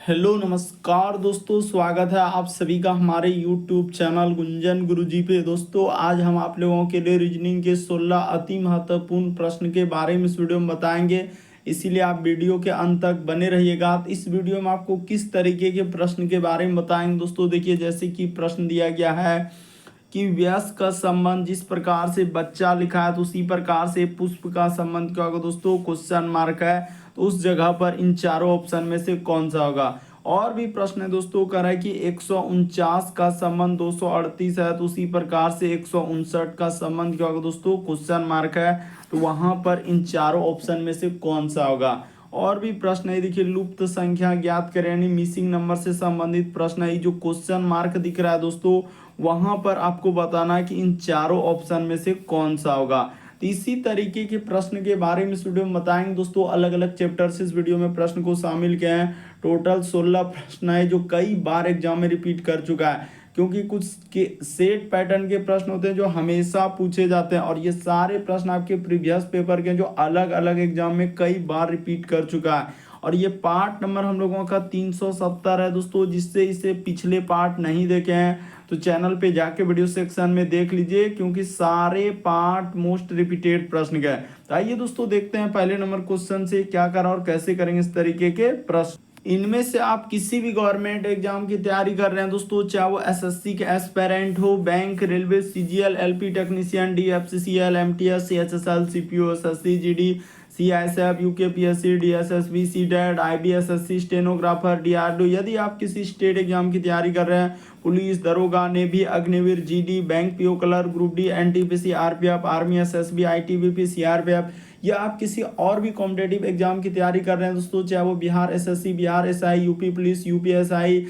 Hello नमस्कार दोस्तों, स्वागत है आप सभी का हमारे YouTube चैनल गुंजन गुरुजी पे। दोस्तों आज हम आप लोगों के लिए रीजनिंग के 16 अति महत्वपूर्ण प्रश्न के बारे में इस वीडियो में बताएंगे, इसीलिए आप वीडियो के अंत तक बने रहिएगा। तो इस वीडियो में आपको किस तरीके के प्रश्न के बारे में बताएंगे दोस्तों। देखिए, जैसे कि प्रश्न दिया गया है कि वयस्क का संबंध जिस प्रकार से बच्चा लिखा है तो उसी प्रकार से पुष्प का संबंध क्या होगा दोस्तों, क्वेश्चन मार्क है। तो उस जगह पर इन चारों ऑप्शन में से कौन सा होगा। और भी प्रश्न है दोस्तों, कह रहा है कि 149 का संबंध 238 है तो उसी प्रकार से 159 का संबंध क्या होगा दोस्तों, क्वेश्चन मार्क है। तो वहां पर इन चारों ऑप्शन में से कौन सा होगा। और भी प्रश्न है, देखिए लुप्त संख्या ज्ञात करें यानी मिसिंग नंबर से संबंधित प्रश्न है। जो क्वेश्चन मार्क दिख रहा है दोस्तों, वहां पर आपको बताना है कि इन चारों ऑप्शन में से कौन सा होगा। तो इसी तरीके के प्रश्न के बारे में इस वीडियो में बताएंगे दोस्तों। अलग अलग चैप्टर से इस वीडियो में प्रश्न को शामिल किए हैं। टोटल 16 प्रश्न है जो कई बार एग्जाम में रिपीट कर चुका है, क्योंकि कुछ के सेट पैटर्न के प्रश्न होते हैं जो हमेशा पूछे जाते हैं, और ये सारे प्रश्न आपके प्रीवियस पेपर के जो अलग अलग एग्जाम में कई बार रिपीट कर चुका है। और ये पार्ट नंबर हम लोगों का 370 है दोस्तों। जिससे इसे पिछले पार्ट नहीं देखे हैं तो चैनल पे जाके वीडियो सेक्शन में देख लीजिए, क्योंकि सारे पार्ट मोस्ट रिपीटेड प्रश्न के हैं। तो आइए दोस्तों देखते हैं पहले नंबर क्वेश्चन से क्या करा और कैसे करेंगे इस तरीके के प्रश्न। इनमें से आप किसी भी गवर्नमेंट एग्जाम की तैयारी कर रहे हैं दोस्तों, चाहे वो एसएससी के एस्पेरेंट हो, bank, railway, CGL, LP technician, DFCCL, MTS, CHSL, CPO, SSC, GD, CISF, UKPSC, DSSB, CTET, IBSSC, stenographer, DRDO. यदि आप किसी स्टेट एग्जाम की तैयारी कर रहे हैं, पुलिस, दरोगा, navy, Agniveer, GD, bank PO clerk, group D, NTPC, RPF, army, SSB, ITBP, CRPF, या आप किसी और भी कॉम्पिटेटिव एग्जाम की तैयारी कर रहे हैं दोस्तों, चाहे वो Bihar SSC, Bihar SI, UP police, UPSI,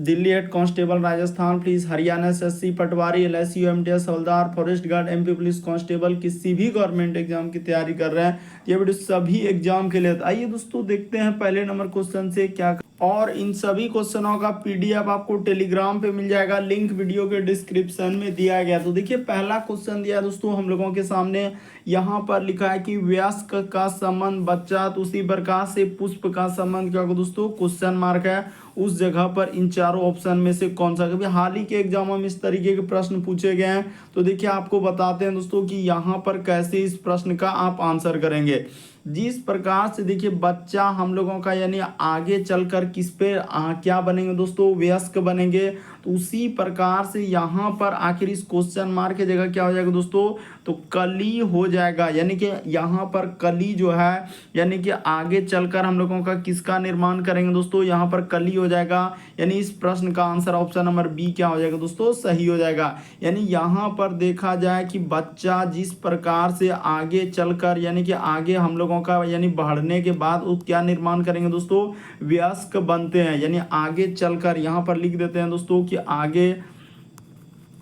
Delhi head constable, Rajasthan police, Haryana SSC, patwari, LIC, MTS, हवलदार, forest guard, MP police constable, किसी भी गवर्नमेंट एग्जाम की तैयारी कर रहे हैं, ये वीडियो सभी एग्जाम के लिए। आइए दोस्तों देखते हैं पहले नंबर क्वेश्चन से क्या। और इन सभी क्वेश्चनों का पीडीएफ आपको टेलीग्राम पे मिल जाएगा, लिंक वीडियो के डिस्क्रिप्शन में दिया गया। तो देखिए पहला क्वेश्चन दिया दोस्तों हम लोगों के सामने, यहाँ पर लिखा है कि वयस्क का संबंध बच्चा, तो उसी प्रकार से पुष्प का संबंध क्या होगा दोस्तों, क्वेश्चन मार्क है। उस जगह पर इन चारों ऑप्शन में से कौन सा। कभी हाल ही के एग्जामों में इस तरीके के प्रश्न पूछे गए हैं। तो देखिए आपको बताते हैं दोस्तों कि यहाँ पर कैसे इस प्रश्न का आप आंसर करेंगे। जिस प्रकार से देखिए बच्चा हम लोगों का यानी आगे चलकर किस पे क्या बनेंगे दोस्तों, वयस्क बनेंगे। तो उसी प्रकार से यहाँ पर आखिर इस क्वेश्चन मार्क की जगह क्या हो जाएगा दोस्तों, तो कली हो जाएगा। यानी कि यहाँ पर कली जो है यानी कि आगे चलकर हम लोगों का किसका निर्माण करेंगे दोस्तों, यहाँ पर कली हो जाएगा। यानी इस प्रश्न का आंसर ऑप्शन नंबर बी क्या हो जाएगा दोस्तों, सही हो जाएगा। यानी यहाँ पर देखा जाए कि बच्चा जिस प्रकार से आगे चलकर यानी कि आगे हम लोगों का यानी बढ़ने के बाद वो क्या निर्माण करेंगे दोस्तों, वयस्क बनते हैं। यानी आगे चलकर यहाँ पर लिख देते हैं दोस्तों कि आगे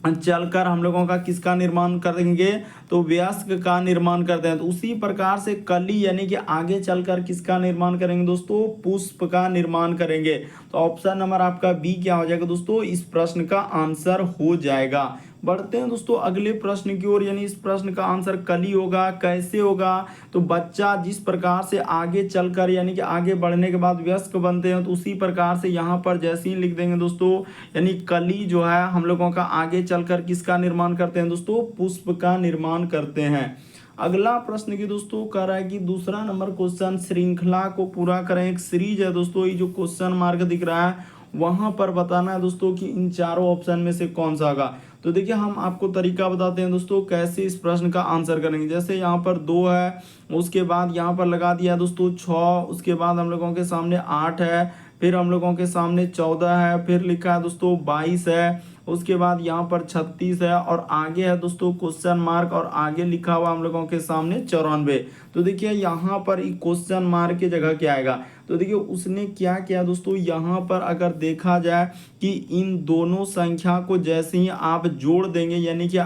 चलकर हम लोगों का किसका निर्माण करेंगे, तो वयस्क का निर्माण करते हैं। तो उसी प्रकार से कली यानी कि आगे चलकर किसका निर्माण करेंगे दोस्तों, पुष्प का निर्माण करेंगे। तो ऑप्शन नंबर आपका बी क्या हो जाएगा दोस्तों, इस प्रश्न का आंसर हो जाएगा। बढ़ते हैं दोस्तों अगले प्रश्न की ओर। यानी इस प्रश्न का आंसर कली होगा, कैसे होगा, तो बच्चा जिस प्रकार से आगे चलकर यानी कि आगे बढ़ने के बाद वयस्क बनते हैं, तो उसी प्रकार से यहाँ पर जैसे ही लिख देंगे दोस्तों, यानी कली जो है हम लोगों का आगे चलकर किसका निर्माण करते हैं दोस्तों, पुष्प का निर्माण करते हैं। अगला प्रश्न की दोस्तों कह रहा है कि दूसरा नंबर क्वेश्चन, श्रृंखला को पूरा करें। एक सीरीज है दोस्तों, ये जो क्वेश्चन मार्क दिख रहा है वहां पर बताना है दोस्तों कि इन चारों ऑप्शन में से कौन सा होगा। तो देखिए हम आपको तरीका बताते हैं दोस्तों कैसे इस प्रश्न का आंसर करेंगे। जैसे यहाँ पर 2 है, उसके बाद यहाँ पर लगा दिया दोस्तों 6, उसके बाद हम लोगों के सामने 8 है, फिर हम लोगों के सामने 14 है, फिर लिखा है दोस्तों 22 है, उसके बाद यहाँ पर 36 है, और आगे है दोस्तों क्वेश्चन मार्क, और आगे लिखा हुआ हम लोगों के सामने 94। तो देखिए यहाँ पर क्वेश्चन मार्क की जगह क्या आएगा। तो देखिए उसने क्या किया दोस्तों, यहाँ पर अगर देखा जाए कि इन दोनों संख्या को जैसे ही आप जोड़ देंगे, यानी कि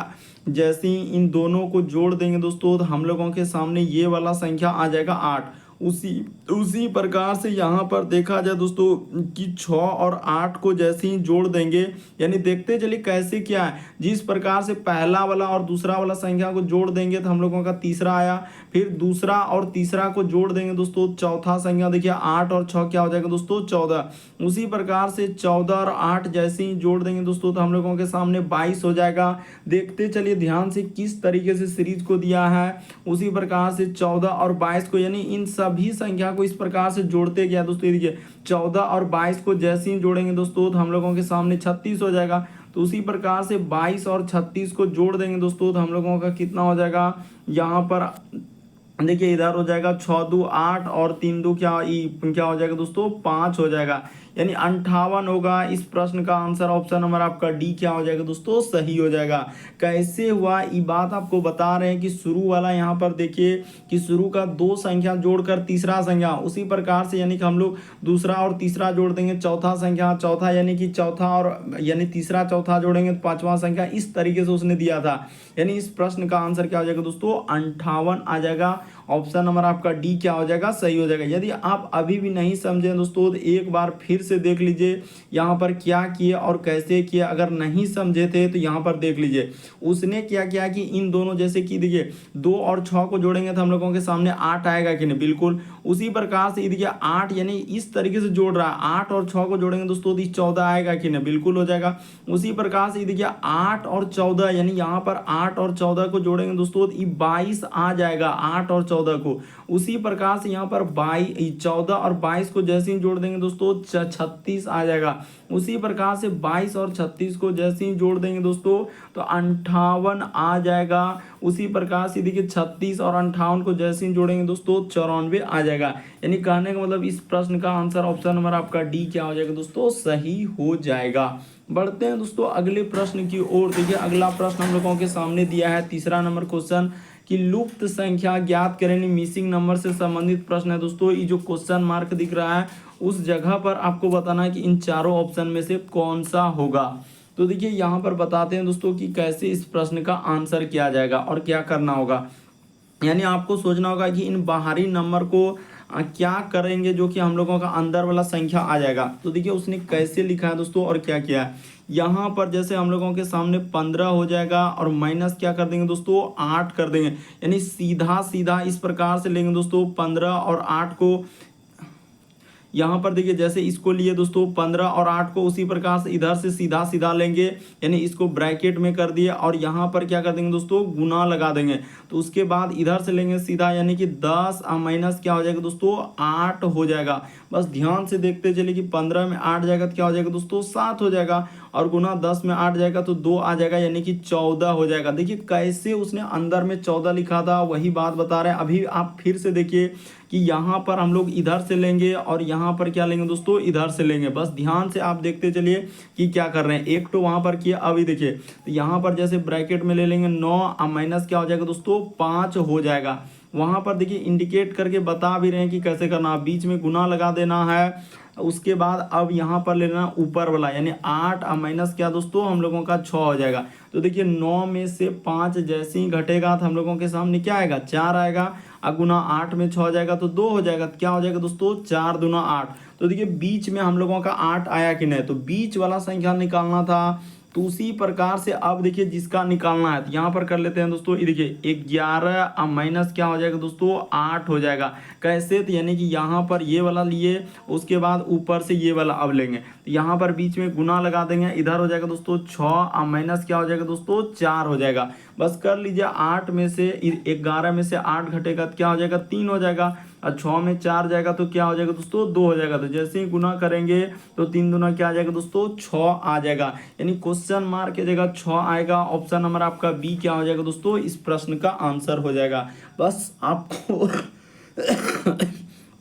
जैसे ही इन दोनों को जोड़ देंगे दोस्तों, तो हम लोगों के सामने ये वाला संख्या आ जाएगा 8, उसी उसी प्रकार से यहाँ पर देखा जाए दोस्तों कि 6 और 8 को जैसे ही जोड़ देंगे, यानी देखते चलिए कैसे क्या है। जिस प्रकार से पहला वाला और दूसरा वाला संख्या को जोड़ देंगे तो हम लोगों का तीसरा आया, फिर दूसरा और तीसरा को जोड़ देंगे दोस्तों चौथा संख्या, देखिए 8 और 6 क्या हो जाएगा दोस्तों 14। उसी प्रकार से 14 और 8 जैसे ही जोड़ देंगे दोस्तों तो हम लोगों के सामने 22 हो जाएगा। देखते चलिए ध्यान से किस तरीके से सीरीज को दिया है। उसी प्रकार से 14 और 22 को, यानी इन सभी संख्या को इस प्रकार से जोड़ते गया दोस्तों। ये देखिए 14 और 22 को जैसे ही जोड़ेंगे दोस्तों तो हम लोगों के सामने 36 हो जाएगा। तो उसी प्रकार से 22 और 36 को जोड़ देंगे दोस्तों तो हम लोगों का कितना हो जाएगा, यहाँ पर देखिए इधर हो जाएगा 6 2 8 और 3 2 क्या हो जाएगा दोस्तों 5 हो जाएगा, यानी 58 होगा। इस प्रश्न का आंसर ऑप्शन नंबर आपका डी क्या हो जाएगा दोस्तों सही हो जाएगा। कैसे हुआ ये बात आपको बता रहे हैं कि शुरू वाला यहाँ पर देखिए कि शुरू का 2 संख्या जोड़कर तीसरा संख्या, उसी प्रकार से यानी कि हम लोग दूसरा और तीसरा जोड़ देंगे चौथा संख्या, चौथा यानी कि चौथा और यानी तीसरा चौथा जोड़ेंगे तो 5वां संख्या, इस तरीके से उसने दिया था। यानी इस प्रश्न का आंसर क्या हो जाएगा दोस्तों 58 आ जाएगा। ऑप्शन नंबर आपका डी क्या हो जाएगा सही हो जाएगा। यदि आप अभी भी नहीं समझे दोस्तों तो एक बार फिर से देख लीजिए यहाँ पर क्या किए और कैसे किए। अगर नहीं समझे थे तो यहाँ पर देख लीजिए उसने क्या किया कि इन दोनों, जैसे कि देखिए 2 और 6 को जोड़ेंगे तो हम लोगों के सामने 8 आएगा कि नहीं, बिल्कुल। उसी प्रकार से देखिए 8 यानी इस तरीके से जोड़ रहा है, 8 और 6 को जोड़ेंगे दोस्तों तो 14 आएगा कि नहीं, बिल्कुल हो जाएगा। उसी प्रकार से देखिए 8 और 14 यानी यहाँ पर 8 और 14 को जोड़ेंगे दोस्तों तो 22 आ जाएगा 8 और 14 को। उसी प्रकार से यहाँ पर 14 और 22 को जैसे ही जोड़ देंगे दोस्तों 36 आ जाएगा। उसी प्रकार से 22 और 36 को जैसे ही जोड़ देंगे दोस्तों तो 58 आ जाएगा। उसी प्रकार से देखिए 36 और 58 को जैसे ही जोड़ेंगे दोस्तों 94 आ जाएगा। यानी कहने का मतलब इस प्रश्न का आंसर ऑप्शन नंबर आपका डी क्या हो जाएगा दोस्तों सही हो जाएगा। बढ़ते हैं दोस्तों अगले प्रश्न की ओर। देखिए अगला प्रश्न हम लोगों के सामने दिया है, तीसरा नंबर क्वेश्चन कि लुप्त संख्या ज्ञात करें, मिसिंग नंबर से संबंधित प्रश्न है दोस्तों। ये जो क्वेश्चन मार्क दिख रहा है उस जगह पर आपको बताना है कि इन चारों ऑप्शन में से कौन सा होगा। तो देखिए यहाँ पर बताते हैं दोस्तों कि कैसे इस प्रश्न का आंसर किया जाएगा और क्या करना होगा। यानी आपको सोचना होगा कि इन बाहरी नंबर को क्या करेंगे जो कि हम लोगों का अंदर वाला संख्या आ जाएगा। तो देखिए उसने कैसे लिखा है दोस्तों और क्या किया है। यहाँ पर जैसे हम लोगों के सामने 15 हो जाएगा और माइनस क्या कर देंगे दोस्तों 8 कर देंगे, यानी सीधा सीधा इस प्रकार से लेंगे दोस्तों 15 और 8 को। यहाँ पर देखिए जैसे इसको लिए दोस्तों 15 और 8 को, उसी प्रकार से इधर से सीधा सीधा लेंगे, यानी इसको ब्रैकेट में कर दिए और यहाँ पर क्या कर देंगे दोस्तों गुना लगा देंगे। तो उसके बाद इधर से लेंगे सीधा, यानी कि 10 माइनस क्या हो जाएगा दोस्तों 8 हो जाएगा। बस ध्यान से देखते चलिए कि 15 में 8 जाएगा तो क्या हो जाएगा दोस्तों 7 हो जाएगा, और गुना 10 में 8 जाएगा तो 2 आ जाएगा, यानी कि 14 हो जाएगा। देखिए कैसे उसने अंदर में 14 लिखा था वही बात बता रहे हैं। अभी आप फिर से देखिए कि यहाँ पर हम लोग इधर से लेंगे और यहाँ पर क्या लेंगे दोस्तों इधर से लेंगे। बस ध्यान से आप देखते चलिए कि क्या कर रहे हैं। एक तो वहाँ पर किया, अभी देखिए तो यहाँ पर जैसे ब्रैकेट में ले लेंगे 9 माइनस क्या हो जाएगा दोस्तों 5 हो जाएगा। वहाँ पर देखिए इंडिकेट करके बता भी रहे हैं कि कैसे करना, बीच में गुना लगा देना है। उसके बाद अब यहाँ पर लेना ऊपर वाला, यानी 8 माइनस क्या दोस्तों हम लोगों का 6 हो जाएगा। तो देखिए 9 में से 5 जैसे ही घटेगा तो हम लोगों के सामने क्या आएगा 4 आएगा, और गुना 8 में 6 हो जाएगा तो 2 हो जाएगा। क्या हो जाएगा दोस्तों 4 दूना 8। तो देखिए बीच में हम लोगों का 8 आया कि नहीं, तो बीच वाला संख्या निकालना था। तो उसी प्रकार से अब देखिए जिसका निकालना है तो यहाँ पर कर लेते हैं दोस्तों। ये देखिए 11 माइनस क्या हो जाएगा दोस्तों 8 हो जाएगा। कैसे, तो यानी कि यहाँ पर ये वाला लिए, उसके बाद ऊपर से ये वाला अब लेंगे, तो यहाँ पर बीच में गुना लगा देंगे, इधर हो जाएगा दोस्तों 6 माइनस क्या हो जाएगा दोस्तों 4 हो जाएगा। बस कर लीजिए 8 में से 11 में से 8 घटेगा तो क्या हो जाएगा 3 हो जाएगा, और 6 में 4 जाएगा तो क्या हो जाएगा दोस्तों 2 हो जाएगा। तो जैसे ही गुना करेंगे तो 3 दूना क्या आ जाएगा दोस्तों 6 आ जाएगा, यानी क्वेश्चन मार्क की जगह 6 आएगा। ऑप्शन नंबर आपका बी क्या हो जाएगा दोस्तों इस प्रश्न का आंसर हो जाएगा। बस आपको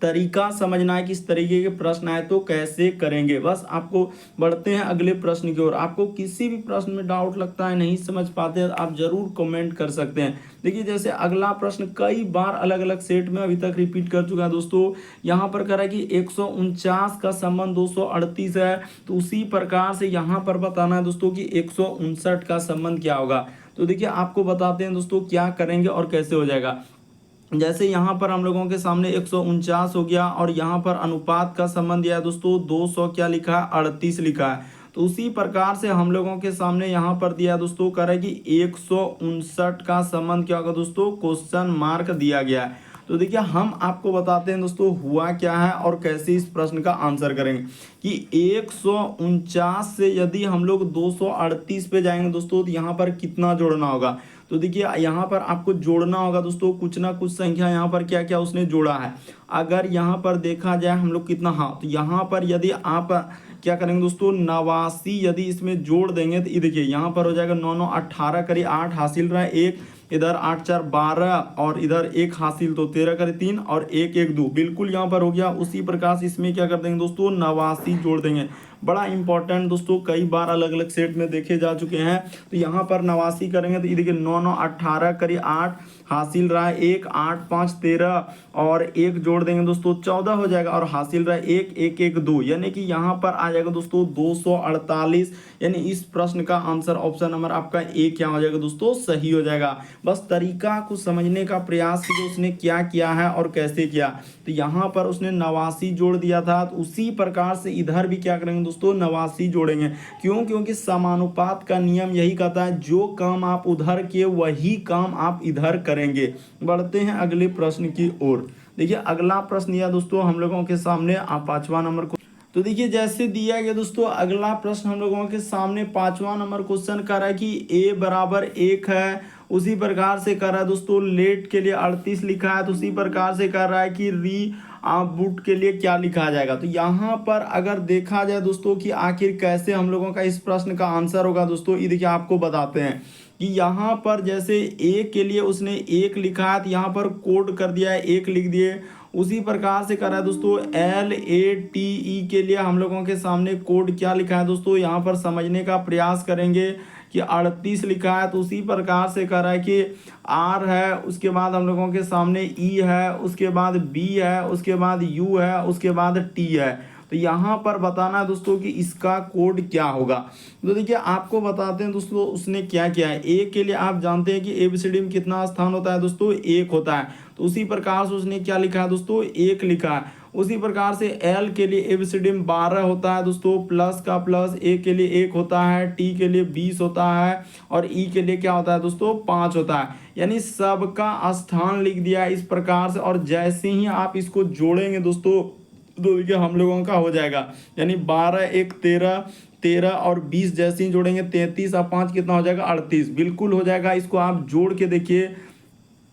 तरीका समझना है कि इस तरीके के प्रश्न आए तो कैसे करेंगे। बस आपको बढ़ते हैं अगले प्रश्न की ओर। आपको किसी भी प्रश्न में डाउट लगता है, नहीं समझ पाते हैं, आप जरूर कमेंट कर सकते हैं। देखिए जैसे अगला प्रश्न कई बार अलग अलग सेट में अभी तक रिपीट कर चुका है दोस्तों। यहाँ पर कह रहा है कि 149 का संबंध 238 है, तो उसी प्रकार से यहाँ पर बताना है दोस्तों कि 159 का संबंध क्या होगा। तो देखिए आपको बताते हैं दोस्तों क्या करेंगे और कैसे हो जाएगा। जैसे यहाँ पर हम लोगों के सामने 149 हो गया और यहाँ पर अनुपात का संबंध दिया है दोस्तों 200 क्या लिखा है 38 लिखा है। तो उसी प्रकार से हम लोगों के सामने यहाँ पर दिया है दोस्तों, कह रहा है कि 159 का संबंध क्या होगा दोस्तों, क्वेश्चन मार्क दिया गया है। तो देखिए हम आपको बताते हैं दोस्तों हुआ क्या है और कैसे इस प्रश्न का आंसर करेंगे कि 149 से यदि हम लोग 238 पे जाएंगे दोस्तों तो यहाँ पर कितना जोड़ना होगा। तो देखिए यहाँ पर आपको जोड़ना होगा दोस्तों कुछ ना कुछ संख्या, यहाँ पर क्या क्या उसने जोड़ा है। अगर यहाँ पर देखा जाए हम लोग कितना, हाँ तो यहाँ पर यदि आप क्या करेंगे दोस्तों 89 यदि इसमें जोड़ देंगे तो ये देखिए यहाँ पर हो जाएगा 9 9 18 करी 8 हासिल रहा है 1, इधर 8 4 12 और इधर 1 हासिल तो 13 करे 3 और 1 1 2 बिल्कुल यहाँ पर हो गया। उसी प्रकार से इसमें क्या कर देंगे दोस्तों 89 जोड़ देंगे। बड़ा इंपॉर्टेंट दोस्तों, कई बार अलग अलग सेट में देखे जा चुके हैं। तो यहाँ पर 89 करेंगे तो ये देखिए 9 9 18 करी 8 हासिल रहा है 1 8 5 13 और 1 जोड़ देंगे दोस्तों 14 हो जाएगा और हासिल रहा है 1 1 1 2, यानी कि यहाँ पर आ जाएगा दोस्तों 248। यानी इस प्रश्न का आंसर ऑप्शन नंबर आपका ए क्या हो जाएगा दोस्तों, सही हो जाएगा। बस तरीका को समझने का प्रयास कीजिए उसने क्या किया है और कैसे किया। तो यहाँ पर उसने 89 जोड़ दिया था, तो उसी प्रकार से इधर भी क्या करेंगे दोस्तों 89 जोड़ेंगे। क्यों? क्योंकि समानुपात का नियम यही कहता है जो काम आप उधर किए वही काम आप इधर करेंगे। बढ़ते हैं अगले प्रश्न की ओर। देखिए अगला प्रश्न यह दोस्तों हम लोगों के सामने आप 5वां नंबर को, तो देखिए जैसे दिया गया दोस्तों अगला प्रश्न हम लोगों के सामने 5वां नंबर क्वेश्चन कर रहा है कि a बराबर 1 है। उसी प्रकार से कर रहा है दोस्तों लेट के लिए 38 लिखा है। तो उसी प्रकार से कर रहा है कि री बूट के लिए क्या लिखा जाएगा। तो यहाँ पर अगर देखा जाए दोस्तों कि आखिर कैसे हम लोगों का इस प्रश्न का आंसर होगा दोस्तों, ये देखिए आपको बताते हैं कि यहाँ पर जैसे ए के लिए उसने 1 लिखा है तो यहाँ पर कोड कर दिया है 1 लिख दिए। उसी प्रकार से कर रहा है दोस्तों LATE के लिए हम लोगों के सामने कोड क्या लिखा है दोस्तों, यहाँ पर समझने का प्रयास करेंगे कि 38 लिखा है। तो उसी प्रकार से कर रहा है कि R है, उसके बाद हम लोगों के सामने E है, उसके बाद B है, उसके बाद U है, उसके बाद T है। तो यहाँ पर बताना है दोस्तों कि इसका कोड क्या होगा। तो देखिए आपको बताते हैं दोस्तों उसने क्या किया है। ए के लिए आप जानते हैं कि ABCD में कितना स्थान होता है दोस्तों, 1 होता है। तो उसी प्रकार से उसने क्या लिखा है दोस्तों, 1 लिखा है। उसी प्रकार से L के लिए ABCD में 12 होता है दोस्तों, प्लस का प्लस A के लिए 1 होता है, T के लिए 20 होता है और E के लिए क्या होता है दोस्तों 5 होता है। यानी सबका स्थान लिख दिया है इस प्रकार से। और जैसे ही आप इसको जोड़ेंगे दोस्तों तो देखिए हम लोगों का हो जाएगा, यानी 12 1 13 13 और 20 जैसे ही जोड़ेंगे 33 और 5 कितना हो जाएगा 38, बिल्कुल हो जाएगा। इसको आप जोड़ के देखिए,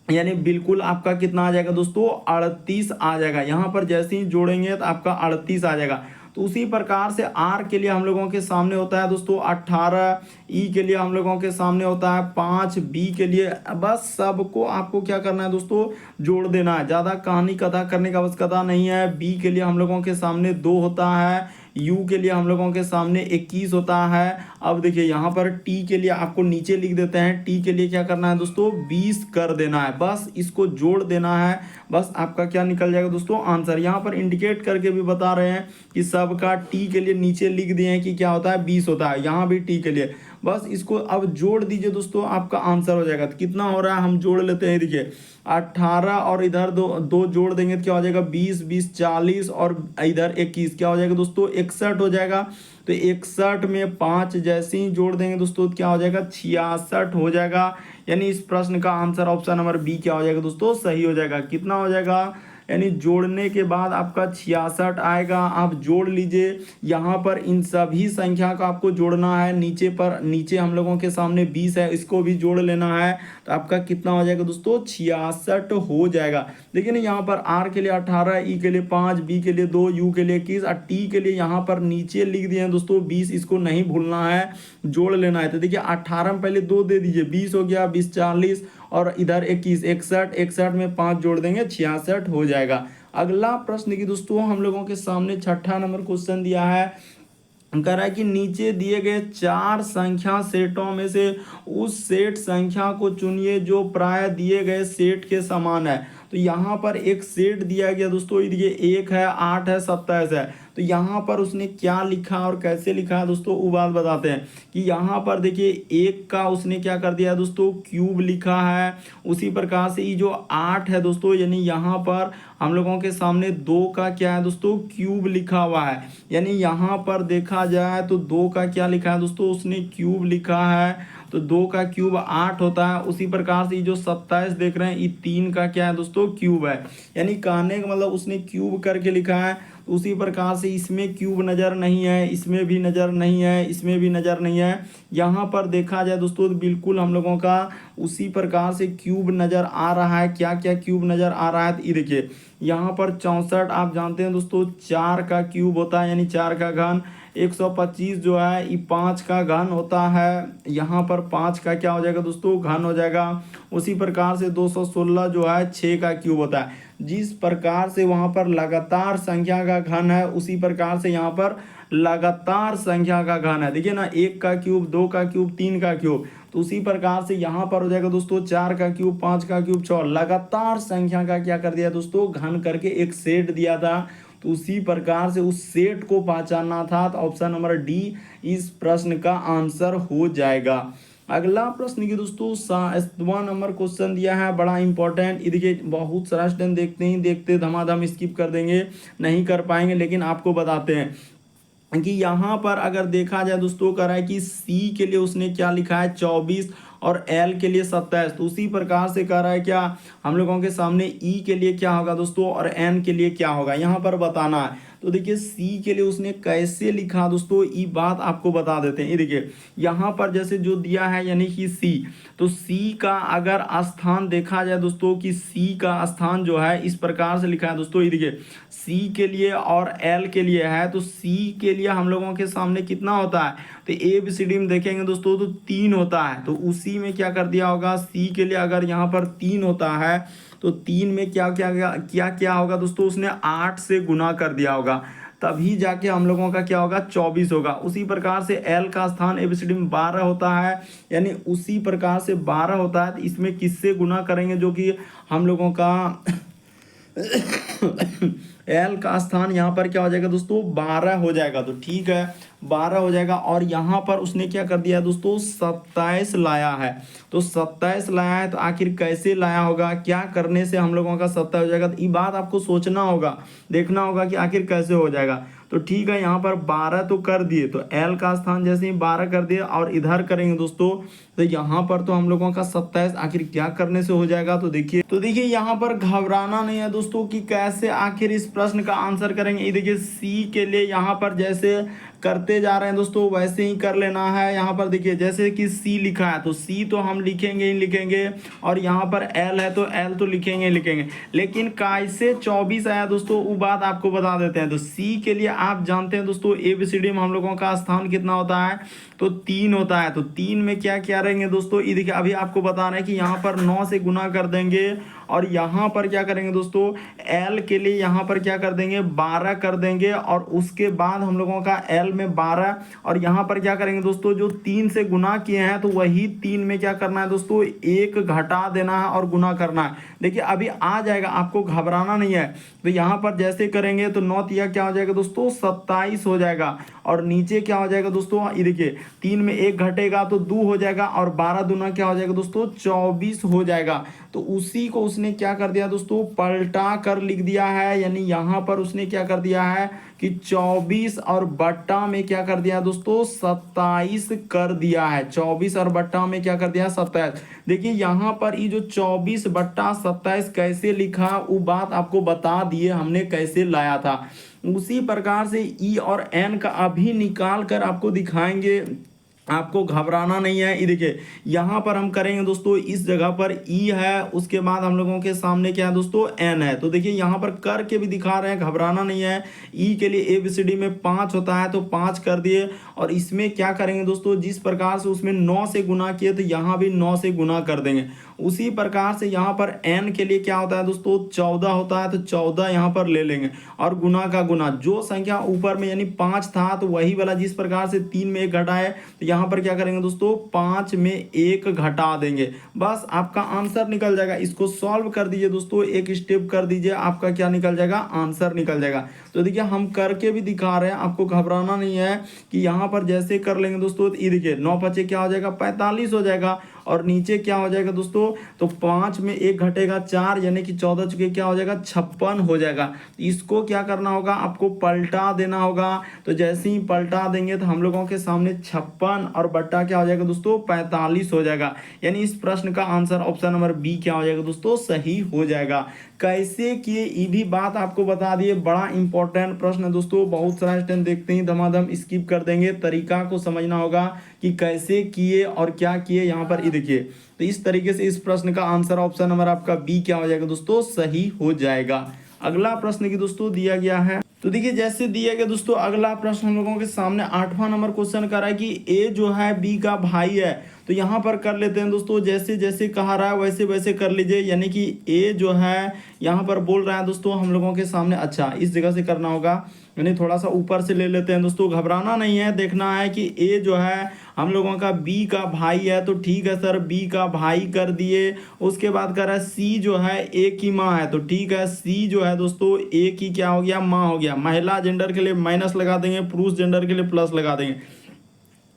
यानी बिल्कुल आपका कितना आ जाएगा दोस्तों 38 आ जाएगा। यहाँ पर जैसे ही जोड़ेंगे तो आपका 38 आ जाएगा। तो उसी प्रकार से R के लिए हम लोगों के सामने होता है दोस्तों 18, E के लिए हम लोगों के सामने होता है 5, B के लिए, बस सबको आपको क्या करना है दोस्तों जोड़ देना है। ज़्यादा कहानी कथा करने का आवश्यकता नहीं है। B के लिए हम लोगों के सामने 2 होता है, U के लिए हम लोगों के सामने 21 होता है। अब देखिए यहाँ पर T के लिए आपको नीचे लिख देते हैं, T के लिए क्या करना है दोस्तों 20 कर देना है, बस इसको जोड़ देना है। बस आपका क्या निकल जाएगा दोस्तों आंसर। यहाँ पर इंडिकेट करके भी बता रहे हैं कि सबका T के लिए नीचे लिख दिए हैं कि क्या होता है 20 होता है, यहाँ भी T के लिए। बस इसको अब जोड़ दीजिए दोस्तों, आपका आंसर हो जाएगा। तो कितना हो रहा है हम जोड़ लेते हैं, देखिए 18 और इधर दो जोड़ देंगे तो क्या हो जाएगा 20 20 40 और इधर 21 क्या हो जाएगा दोस्तों 61 हो जाएगा। तो 61 में 5 जैसे ही जोड़ देंगे दोस्तों क्या हो जाएगा 66 हो जाएगा। यानी इस प्रश्न का आंसर ऑप्शन नंबर बी क्या हो जाएगा दोस्तों, सही हो जाएगा। कितना हो जाएगा, यानी जोड़ने के बाद आपका 66 आएगा। आप जोड़ लीजिए, यहाँ पर इन सभी संख्या का आपको जोड़ना है। नीचे हम लोगों के सामने 20 है, इसको भी जोड़ लेना है। तो आपका कितना हो जाएगा दोस्तों 66 हो जाएगा। देखिए ना यहाँ पर R के लिए 18, E के लिए 5, B के लिए 2, U के लिए 21 और T के लिए यहाँ पर नीचे लिख दिए हैं दोस्तों 20, इसको नहीं भूलना है, जोड़ लेना है। तो देखिए 18 में पहले 2 दे दीजिए, 20 हो गया, 20 40 और इधर 21 61, 61 में 5 जोड़ देंगे 66 हो जाएगा। अगला प्रश्न की दोस्तों हम लोगों के सामने 6ठा नंबर क्वेश्चन दिया है। कह रहा है कि नीचे दिए गए 4 संख्या सेटों में से उस सेट संख्या को चुनिए जो प्राय दिए गए सेट के समान है। तो यहाँ पर एक सेट दिया गया दोस्तों, ये 1 है, 8 है, 27 है। तो यहाँ पर उसने क्या लिखा और कैसे लिखा है दोस्तों वो बात बताते हैं कि यहाँ पर देखिए 1 का उसने क्या कर दिया है दोस्तों क्यूब लिखा है। उसी प्रकार से ये जो 8 है दोस्तों यानी यहाँ पर हम लोगों के सामने 2 का क्या है दोस्तों क्यूब लिखा हुआ है। यानी यहाँ पर देखा जाए तो 2 का क्या लिखा है दोस्तों उसने क्यूब लिखा है। तो 2 का क्यूब 8 होता है। उसी प्रकार से ये जो 27 देख रहे हैं ये 3 का क्या है दोस्तों क्यूब है। यानी कहने का मतलब उसने क्यूब करके लिखा है। उसी प्रकार से इसमें क्यूब नज़र नहीं है, इसमें भी नज़र नहीं है, इसमें भी नज़र नहीं है। यहाँ पर देखा जाए दोस्तों तो बिल्कुल हम लोगों का उसी प्रकार से क्यूब नज़र आ रहा है। क्या क्या क्यूब नज़र आ रहा है तो ये देखिए यहाँ पर 64 आप जानते हैं दोस्तों 4 का क्यूब होता है यानी 4 का घन। 125 जो है ये 5 का घन होता है। यहाँ पर 5 का क्या हो जाएगा दोस्तों घन हो जाएगा। उसी प्रकार से 216 जो है 6 का क्यूब होता है। जिस प्रकार से वहाँ पर लगातार संख्या का घन है उसी प्रकार से यहाँ पर लगातार संख्या का घन है। देखिए ना 1 का क्यूब, 2 का क्यूब, 3 का क्यूब। तो उसी प्रकार से यहाँ पर हो जाएगा दोस्तों 4 का क्यूब, 5 का क्यूब, 6 लगातार संख्या का क्या कर दिया दोस्तों घन करके एक सेट दिया था। तो उसी प्रकार से उस सेट को पहचानना था। तो ऑप्शन नंबर डी इस प्रश्न का आंसर हो जाएगा। अगला प्रश्न की दोस्तों 7वां नंबर क्वेश्चन दिया है बड़ा इंपॉर्टेंट। ये देखिए बहुत सारा स्टूडेंट देखते ही देखते धमाधम स्किप कर देंगे, नहीं कर पाएंगे, लेकिन आपको बताते हैं कि यहाँ पर अगर देखा जाए दोस्तों कह रहा है कि सी के लिए उसने क्या लिखा है 24 और एल के लिए 27। तो उसी प्रकार से कह रहा है क्या हम लोगों के सामने ई के लिए क्या होगा दोस्तों और एन के लिए क्या होगा यहाँ पर बताना है। तो देखिए सी के लिए उसने कैसे लिखा दोस्तों ये बात आपको बता देते हैं। ये देखिए यहाँ पर जैसे जो दिया है यानी कि सी, तो सी का अगर स्थान देखा जाए दोस्तों कि सी का स्थान जो है इस प्रकार से लिखा है दोस्तों। ये देखिए सी के लिए और एल के लिए है। तो सी के लिए हम लोगों के सामने कितना होता है तो ए बी सी डी में देखेंगे दोस्तों तो 3 होता है। तो उसी में क्या कर दिया होगा सी के लिए अगर यहाँ पर 3 होता है तो 3 में क्या क्या क्या क्या क्या होगा दोस्तों उसने 8 से गुना कर दिया होगा, तभी जाके हम लोगों का क्या होगा 24 होगा। उसी प्रकार से एल का स्थान एबीसीडी में 12 होता है यानी उसी प्रकार से 12 होता है। तो इसमें किससे गुना करेंगे जो कि हम लोगों का एल का स्थान यहाँ पर क्या हो जाएगा दोस्तों 12 हो जाएगा। तो ठीक है 12 हो जाएगा। और यहाँ पर उसने क्या कर दिया दोस्तों 27 लाया है। तो 27 लाया है तो आखिर कैसे लाया होगा, क्या करने से हम लोगों का 27 हो जाएगा, तो ये बात आपको सोचना होगा, देखना होगा कि आखिर कैसे हो जाएगा। तो ठीक है यहाँ पर 12 तो कर दिए, तो एल का स्थान जैसे ही 12 कर दिए और इधर करेंगे दोस्तों तो यहाँ पर तो हम लोगों का 27 आखिर क्या करने से हो जाएगा। तो देखिए यहाँ पर घबराना नहीं है दोस्तों कि कैसे आखिर इस प्रश्न का आंसर करेंगे। ये देखिए सी के लिए यहाँ पर जैसे करते जा रहे हैं दोस्तों वैसे ही कर लेना है। यहाँ पर देखिए जैसे कि सी लिखा है तो सी तो हम लिखेंगे ही लिखेंगे, और यहाँ पर एल है तो एल तो लिखेंगे ही लिखेंगे, लेकिन कैसे 24 आया दोस्तों वो बात आपको बता देते हैं। तो सी के लिए आप जानते हैं दोस्तों एबीसीडी में हम लोगों का स्थान कितना होता है तो 3 होता है। तो 3 में क्या क्या रहेंगे दोस्तों, ये देखिए अभी आपको बता रहे हैं कि यहाँ पर 9 से गुना कर देंगे और यहाँ पर क्या करेंगे दोस्तों एल के लिए यहाँ पर क्या कर देंगे 12 कर देंगे, और उसके बाद हम लोगों का एल में 12 और यहाँ पर क्या करेंगे दोस्तों जो 3 से गुना किए हैं तो वही 3 में क्या करना है दोस्तों 1 घटा देना है और गुना करना है। देखिए अभी आ जाएगा, आपको घबराना नहीं है। तो यहाँ पर जैसे करेंगे तो 9 तिया क्या हो जाएगा दोस्तों 27 हो जाएगा, और नीचे क्या हो जाएगा दोस्तों ये देखिए 3 में 1 घटेगा तो 2 हो जाएगा, और 12 दूना क्या हो जाएगा दोस्तों 24 हो जाएगा। तो उसी को उसने क्या कर दिया दोस्तों पलटा कर लिख दिया है, यानी यहाँ पर उसने क्या कर दिया है कि 24 और बट्टा में क्या कर दिया दोस्तों 27 कर दिया है। 24 और बट्टा में क्या कर दिया 27। देखिए यहाँ पर ये जो 24 बट्टा 27 कैसे लिखा वो बात आपको बता दिए हमने कैसे लाया था। उसी प्रकार से ई और एन का अभी निकाल कर आपको दिखाएंगे, आपको घबराना नहीं है। ये देखिए यहाँ पर हम करेंगे दोस्तों इस जगह पर ई है, उसके बाद हम लोगों के सामने क्या है दोस्तों एन है। तो देखिए यहाँ पर करके भी दिखा रहे हैं, घबराना नहीं है। ई के लिए एबीसीडी में 5 होता है तो 5 कर दिए, और इसमें क्या करेंगे दोस्तों जिस प्रकार से उसमें 9 से गुना किए तो यहाँ भी 9 से गुना कर देंगे। उसी प्रकार से यहाँ पर n के लिए क्या होता है दोस्तों 14 होता है, तो 14 यहाँ पर ले लेंगे और गुना का गुना जो संख्या ऊपर में यानी 5 था तो वही वाला जिस प्रकार से 3 में 1 घटा है तो यहाँ पर क्या करेंगे दोस्तों 5 में 1 घटा देंगे, बस आपका आंसर निकल जाएगा। इसको सॉल्व कर दीजिए दोस्तों, एक स्टेप कर दीजिए, आपका क्या निकल जाएगा आंसर निकल जाएगा। तो देखिए हम करके भी दिखा रहे हैं, आपको घबराना नहीं है कि यहाँ पर जैसे कर लेंगे दोस्तों, ये देखिए 9 5 क्या हो जाएगा 45 हो जाएगा और नीचे क्या हो जाएगा दोस्तों, तो 5 में 1 घटेगा 4 यानी कि 14 चुके क्या हो जाएगा 56 हो जाएगा। इसको क्या करना होगा आपको पलटा देना होगा, तो जैसे ही पलटा देंगे तो हम लोगों के सामने 56 और बट्टा क्या हो जाएगा दोस्तों 45 हो जाएगा। यानी इस प्रश्न का आंसर ऑप्शन नंबर बी क्या हो जाएगा दोस्तों सही हो जाएगा। कैसे किए ये भी बात आपको बता दिए, बड़ा इंपॉर्टेंट प्रश्न है दोस्तों, बहुत सारा स्टूडेंट देखते ही धमाधम स्किप कर देंगे। तरीका को समझना होगा कि कैसे किए और क्या किए। यहाँ पर ये देखिए, तो इस तरीके से इस प्रश्न का आंसर ऑप्शन नंबर आपका बी क्या हो जाएगा दोस्तों सही हो जाएगा। अगला प्रश्न की दोस्तों दिया गया है, तो देखिए जैसे दिया गया दोस्तों अगला प्रश्न हम लोगों के सामने 8वां नंबर क्वेश्चन कर रहा है कि ए जो है बी का भाई है। तो यहाँ पर कर लेते हैं दोस्तों, जैसे जैसे कहा रहा है वैसे वैसे कर लीजिए। यानी कि ए जो है यहाँ पर बोल रहा है दोस्तों हम लोगों के सामने, अच्छा इस जगह से करना होगा, यानी थोड़ा सा ऊपर से ले लेते हैं दोस्तों, घबराना नहीं है, देखना है कि ए जो है हम लोगों का बी का भाई है। तो ठीक है सर बी का भाई कर दिए। उसके बाद कर रहा है सी जो है ए की माँ है, तो ठीक है सी जो है दोस्तों ए की क्या हो गया माँ हो गया। महिला जेंडर के लिए माइनस लगा देंगे, पुरुष जेंडर के लिए प्लस लगा देंगे।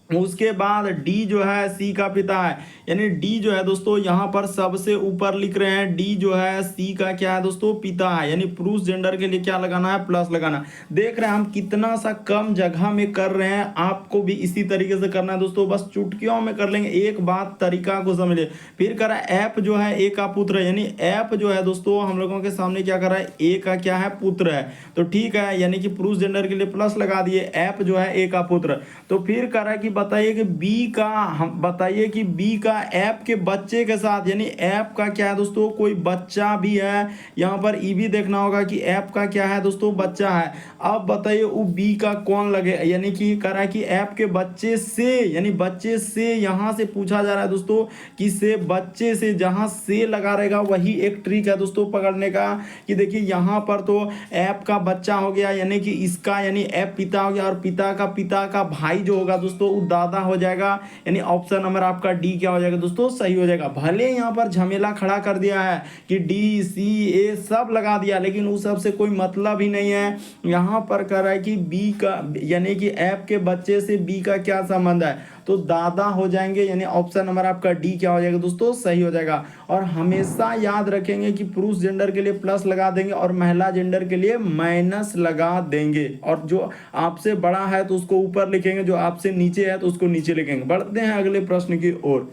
उसके बाद डी जो है सी का पिता है, यानी डी जो है दोस्तों यहाँ पर सबसे ऊपर लिख रहे हैं, डी जो है सी का क्या है दोस्तों पिता है, यानी पुरुष जेंडर के लिए क्या लगाना है प्लस लगाना। देख रहे हैं हम कितना सा कम जगह में कर रहे हैं, आपको भी इसी तरीके से करना है दोस्तों, बस चुटकियों में कर लेंगे। एक बात तरीका को समझिए। फिर कर रहा है एफ जो है ए का पुत्र है, यानी एफ जो है दोस्तों हम लोगों के सामने क्या कर रहा है ए का क्या है पुत्र है, तो ठीक है यानी कि पुरुष जेंडर के लिए प्लस लगा दिए, एफ जो है ए का पुत्र। तो फिर कर रहा है कि बताइए कि बी का, हम बताइए कि बी का एफ के बच्चे के साथ, यानी एफ का क्या है दोस्तों कोई बच्चा भी है। यहाँ पर ई भी देखना होगा कि एफ का क्या है दोस्तों बच्चा है। अब बताइए वो बी का कौन लगे, यानी कि कह रहा है कि एफ के बच्चे से, यानी बच्चे से यहाँ से पूछा जा रहा है दोस्तों कि से बच्चे से, जहाँ से लगा रहेगा वही एक ट्रिक है दोस्तों पकड़ने का। कि देखिए यहाँ पर तो एफ का बच्चा हो गया, यानी कि इसका यानी एफ पिता हो गया, और पिता का भाई जो होगा दोस्तों वो दादा हो जाएगा। यानी ऑप्शन नंबर आपका डी क्या हो जाएगा दोस्तों सही हो जाएगा। भले यहाँ पर झमेला खड़ा कर दिया है कि डी सी ए सब लगा दिया, लेकिन उस सब से कोई मतलब ही नहीं है। यहाँ पर कह रहा है कि बी का, यानी कि एफ के बच्चे से बी का क्या संबंध है, तो दादा हो जाएंगे। यानी ऑप्शन नंबर आपका डी क्या हो जाएगा दोस्तों सही हो जाएगा। और हमेशा याद रखेंगे कि पुरुष जेंडर के लिए प्लस लगा देंगे और महिला जेंडर के लिए माइनस लगा देंगे, और जो आपसे बड़ा है तो उसको ऊपर लिखेंगे, जो आपसे नीचे है तो उसको नीचे लिखेंगे। बढ़ते हैं अगले प्रश्न की ओर।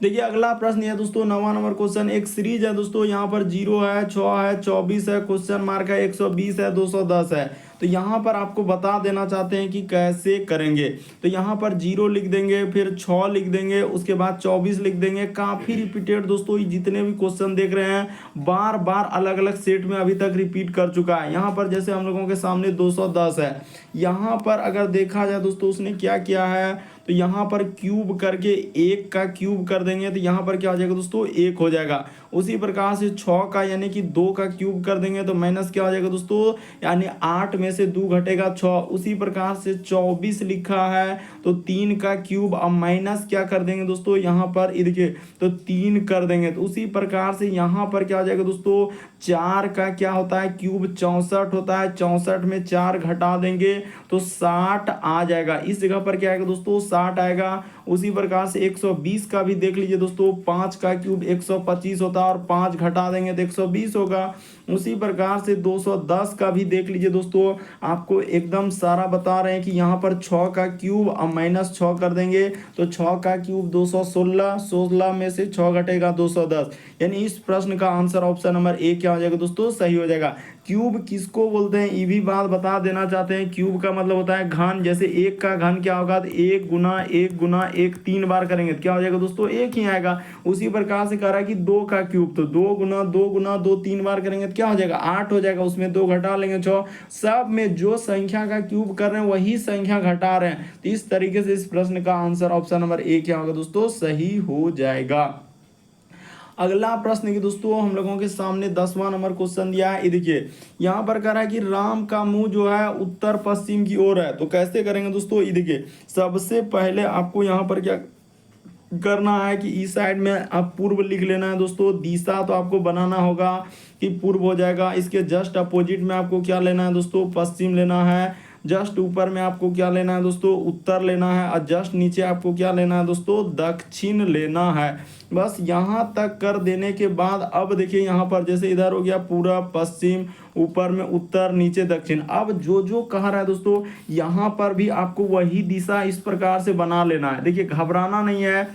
देखिए अगला प्रश्न है दोस्तों 9वां नंबर क्वेश्चन, एक सीरीज है दोस्तों, यहाँ पर 0 है 6 है 24 है क्वेश्चन मार्क है 120 है 210 है। तो यहाँ पर आपको बता देना चाहते हैं कि कैसे करेंगे। तो यहाँ पर 0 लिख देंगे, फिर 6 लिख देंगे, उसके बाद 24 लिख देंगे। काफ़ी रिपीटेड दोस्तों, ये जितने भी क्वेश्चन देख रहे हैं बार बार अलग अलग सेट में अभी तक रिपीट कर चुका है। यहाँ पर जैसे हम लोगों के सामने 210 है, यहाँ पर अगर देखा जाए दोस्तों उसने क्या किया है, तो यहाँ पर क्यूब करके 1 का क्यूब कर देंगे, तो यहाँ पर क्या हो जाएगा दोस्तों 1 हो जाएगा। उसी प्रकार से 6 का यानी कि 2 का क्यूब कर देंगे तो माइनस क्या हो जाएगा दोस्तों, यानी 8 में से 2 घटेगा 6। उसी प्रकार से 24 लिखा है तो 3 का क्यूब, अब माइनस क्या कर देंगे दोस्तों यहाँ पर देखिए तो 3 कर देंगे। तो उसी प्रकार से यहाँ पर क्या हो जाएगा दोस्तों 4 का क्या होता है क्यूब 64 होता है, 64 में 4 घटा देंगे तो 60 आ जाएगा। इस जगह पर क्या आएगा दोस्तों 60 आएगा। उसी प्रकार से 120 का भी देख लीजिए दोस्तों, 5 का क्यूब 125 होता है और 5 घटा देंगे तो 120 होगा। उसी प्रकार से 210 का भी देख लीजिए दोस्तों, आपको एकदम सारा बता रहे हैं कि यहाँ पर 6 का क्यूब और माइनस 6 कर देंगे तो 6 का क्यूब 216, 16 में से 6 घटेगा 210। यानी इस प्रश्न का आंसर ऑप्शन नंबर ए क्या हो जाएगा दोस्तों सही हो जाएगा। क्यूब किसको बोलते हैं ये भी बात बता देना चाहते हैं। क्यूब का मतलब होता है घन, जैसे 1 का घन क्या होगा तो 1 गुना 1 गुना 1 3 बार करेंगे तो क्या हो जाएगा दोस्तों 1 ही आएगा। उसी प्रकार से कह रहा है कि 2 का क्यूब, तो 2 गुना 2 गुना 2 3 बार करेंगे तो क्या हो जाएगा 8 हो जाएगा। उसमें 2 घटा लेंगे 6। सब में जो संख्या का क्यूब कर रहे हैं वही संख्या घटा रहे हैं। तो इस तरीके से इस प्रश्न का आंसर ऑप्शन नंबर ए क्या होगा दोस्तों सही हो जाएगा। अगला प्रश्न की दोस्तों हम लोगों के सामने 10वां नंबर क्वेश्चन दिया है। ये देखिए यहाँ पर कह रहा है कि राम का मुंह जो है उत्तर पश्चिम की ओर है। तो कैसे करेंगे दोस्तों, ये देखिए सबसे पहले आपको यहाँ पर क्या करना है कि इस साइड में आप पूर्व लिख लेना है दोस्तों। दिशा तो आपको बनाना होगा कि पूर्व हो जाएगा। इसके जस्ट अपोजिट में आपको क्या लेना है दोस्तों, पश्चिम लेना है। जस्ट ऊपर में आपको क्या लेना है दोस्तों, उत्तर लेना है। और जस्ट नीचे आपको क्या लेना है दोस्तों, दक्षिण लेना है। बस यहाँ तक कर देने के बाद अब देखिए यहाँ पर जैसे इधर हो गया पूरब पश्चिम, ऊपर में उत्तर, नीचे दक्षिण। अब जो जो कह रहा है दोस्तों यहाँ पर भी आपको वही दिशा इस प्रकार से बना लेना है। देखिए घबराना नहीं है,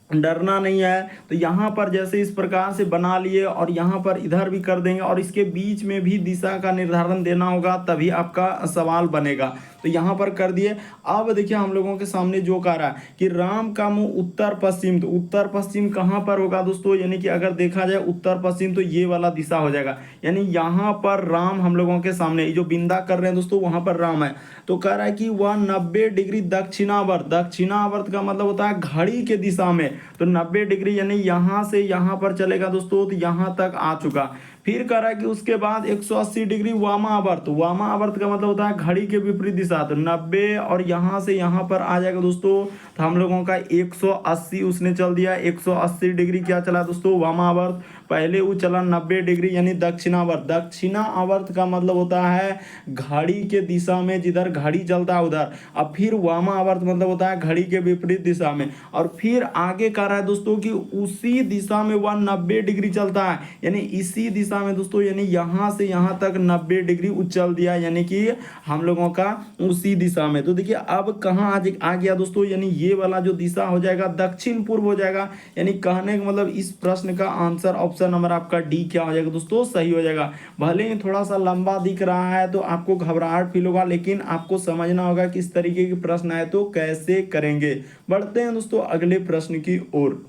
डरना नहीं है। तो यहाँ पर जैसे इस प्रकार से बना लिए और यहाँ पर इधर भी कर देंगे और इसके बीच में भी दिशा का निर्धारण देना होगा, तभी आपका सवाल बनेगा। तो यहाँ पर कर दिए। अब देखिए हम लोगों के सामने जो कह रहा है कि राम का मुंह उत्तर पश्चिम, तो उत्तर पश्चिम कहाँ पर होगा दोस्तों, यानी कि अगर देखा जाए उत्तर पश्चिम तो ये वाला दिशा हो जाएगा। यानी यहाँ पर राम हम लोगों के सामने जो बिंदा कर रहे हैं दोस्तों वहाँ पर राम है। तो कह रहा है कि वह 90 डिग्री दक्षिणावर्त, दक्षिणावर्त का मतलब होता है घड़ी के दिशा में। तो 90 डिग्री यानी यहाँ से यहाँ पर चलेगा दोस्तों, तो यहाँ तक आ चुका। फिर कह रहा है कि उसके बाद 180 डिग्री वामावर्त, वामावर्त का मतलब होता है घड़ी के विपरीत दिशा। तो 90 और यहाँ से यहाँ पर आ जाएगा दोस्तों। तो हम लोगों का 180 उसने चल दिया। 180 डिग्री क्या चला दोस्तों, वामावर्त। पहले वो चला 90 डिग्री यानी दक्षिणावर्त। दक्षिणावर्त का मतलब होता है घड़ी के दिशा में, जिधर घड़ी चलता है उधर। अब फिर वामावर्त मतलब होता है घड़ी के विपरीत दिशा में। और फिर आगे कह रहा है दोस्तों कि उसी दिशा में वह 90 डिग्री चलता है, यानी इसी दिशा में दोस्तों, यानी यहाँ से यहाँ तक 90 डिग्री उछल दिया, यानी कि हम लोगों का उसी दिशा में। तो देखिए अब कहाँ आ गया दोस्तों, यानी ये वाला जो दिशा हो जाएगा दक्षिण पूर्व हो जाएगा। यानी कहने का मतलब इस प्रश्न का आंसर ऑप्शन नंबर आपका डी क्या हो जाएगा दोस्तों, सही हो जाएगा। भले ही थोड़ा सा लंबा दिख रहा है तो आपको घबराहट फील होगा, लेकिन आपको समझना होगा किस तरीके के प्रश्न आए तो कैसे करेंगे। बढ़ते हैं दोस्तों अगले प्रश्न की ओर।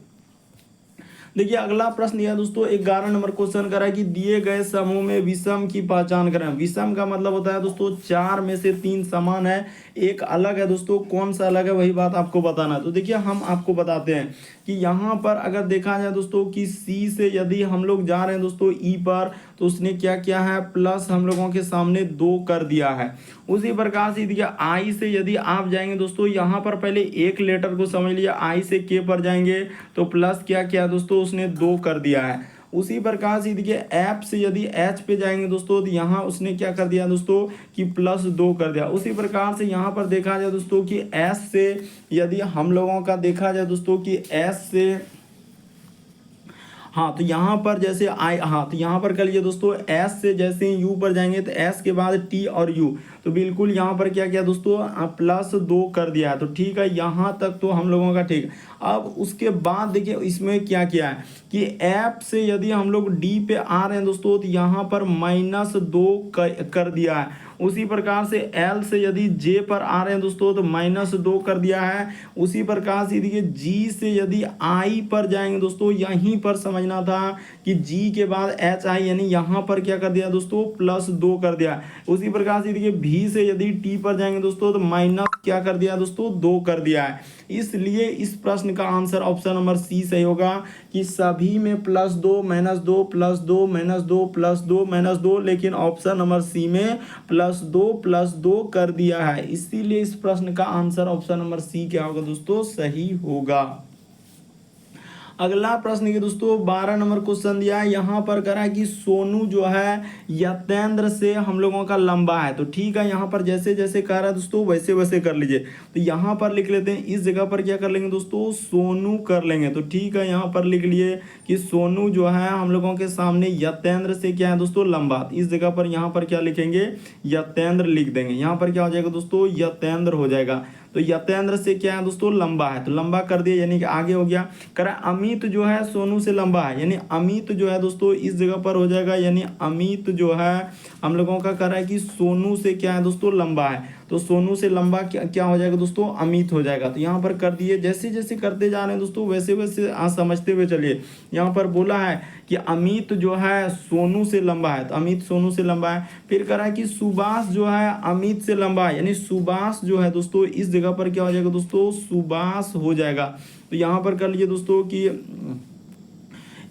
देखिए अगला प्रश्न यह दोस्तों 11 नंबर क्वेश्चन करा है कि दिए गए समूह में विषम की पहचान करें। विषम का मतलब होता है दोस्तों 4 में से 3 समान है, एक अलग है दोस्तों। कौन सा अलग है वही बात आपको बताना है। तो देखिए हम आपको बताते हैं कि यहाँ पर अगर देखा जाए दोस्तों कि सी से यदि हम लोग जा रहे हैं दोस्तों ई पर, तो उसने क्या किया है, प्लस हम लोगों के सामने 2 कर दिया है। उसी प्रकार से देखिए आई से यदि आप जाएंगे दोस्तों, यहाँ पर पहले एक लेटर को समझ लिया, आई से के पर जाएंगे तो प्लस क्या किया दोस्तों, उसने 2 कर दिया है। उसी प्रकार से देखिए ऐप से यदि एच पे जाएंगे दोस्तों, तो यहाँ उसने क्या कर दिया दोस्तों कि +2 कर दिया। उसी प्रकार से यहाँ पर देखा जाए दोस्तों कि एस से यदि हम लोगों का देखा जाए दोस्तों कि एस से, हाँ तो यहाँ पर जैसे आई, हाँ तो यहाँ पर कर लीजिए दोस्तों एस से जैसे यू पर जाएंगे तो एस के बाद टी और यू, तो बिल्कुल यहाँ पर क्या किया दोस्तों +2 कर दिया है। तो ठीक है, यहाँ तक तो हम लोगों का ठीक है। अब उसके बाद देखिए इसमें क्या किया है कि ऐप से यदि हम लोग डी पे आ रहे हैं दोस्तों, तो यहाँ पर -2 कर दिया है। उसी प्रकार से एल से यदि जे पर आ रहे हैं दोस्तों, तो -2 कर दिया है। उसी प्रकार से देखिए जी से यदि आई पर जाएंगे दोस्तों, यहीं पर समझना था कि जी के बाद एच आई, यानी यहाँ पर क्या कर दिया दोस्तों +2 कर दिया। उसी प्रकार से देखिए भी से यदि टी पर जाएंगे दोस्तों, तो माइनस क्या कर दिया दोस्तों 2 कर दिया है। इसलिए इस प्रश्न का आंसर ऑप्शन नंबर सी सही होगा कि सभी में +2 -2 +2 -2 +2 -2, लेकिन ऑप्शन नंबर सी में +2 कर दिया है। इसीलिए इस प्रश्न का आंसर ऑप्शन नंबर सी क्या होगा दोस्तों, सही होगा। अगला प्रश्न की दोस्तों 12 नंबर क्वेश्चन दिया है। यहाँ पर करा है कि सोनू जो है यतेंद्र से हम लोगों का लंबा है। तो ठीक है, यहाँ पर जैसे जैसे कह रहा है दोस्तों वैसे वैसे कर लीजिए। तो यहाँ पर लिख लेते हैं, इस जगह पर क्या कर लेंगे दोस्तों सोनू कर लेंगे। तो ठीक है, यहाँ पर लिख लिए कि सोनू जो है हम लोगों के सामने यतेंद्र से क्या है दोस्तों लंबा। इस जगह पर यहाँ पर क्या लिखेंगे यतेंद्र लिख देंगे। यहाँ पर क्या हो जाएगा दोस्तों यतेंद्र हो जाएगा। तो यतेंद्र से क्या है दोस्तों लंबा है, तो लंबा कर दिया यानी कि आगे हो गया। कह रहा अमित जो है सोनू से लंबा है, यानी अमित जो है दोस्तों इस जगह पर हो जाएगा, यानी अमित जो है हम लोगों का कह रहा है कि सोनू से क्या है दोस्तों लंबा है। तो सोनू से लंबा क्या हो जाएगा दोस्तों अमित हो जाएगा। तो यहाँ पर कर दिए, जैसे जैसे करते जा रहे हैं दोस्तों वैसे वैसे समझते हुए चलिए। यहाँ पर बोला है कि अमित जो है सोनू से लंबा है, तो अमित सोनू से लंबा है। फिर कह रहा है कि सुभाष जो है अमित से लंबा है, यानी सुभाष जो है दोस्तों इस जगह पर क्या हो जाएगा दोस्तों सुभाष हो जाएगा। तो यहाँ पर कर लीजिए दोस्तों कि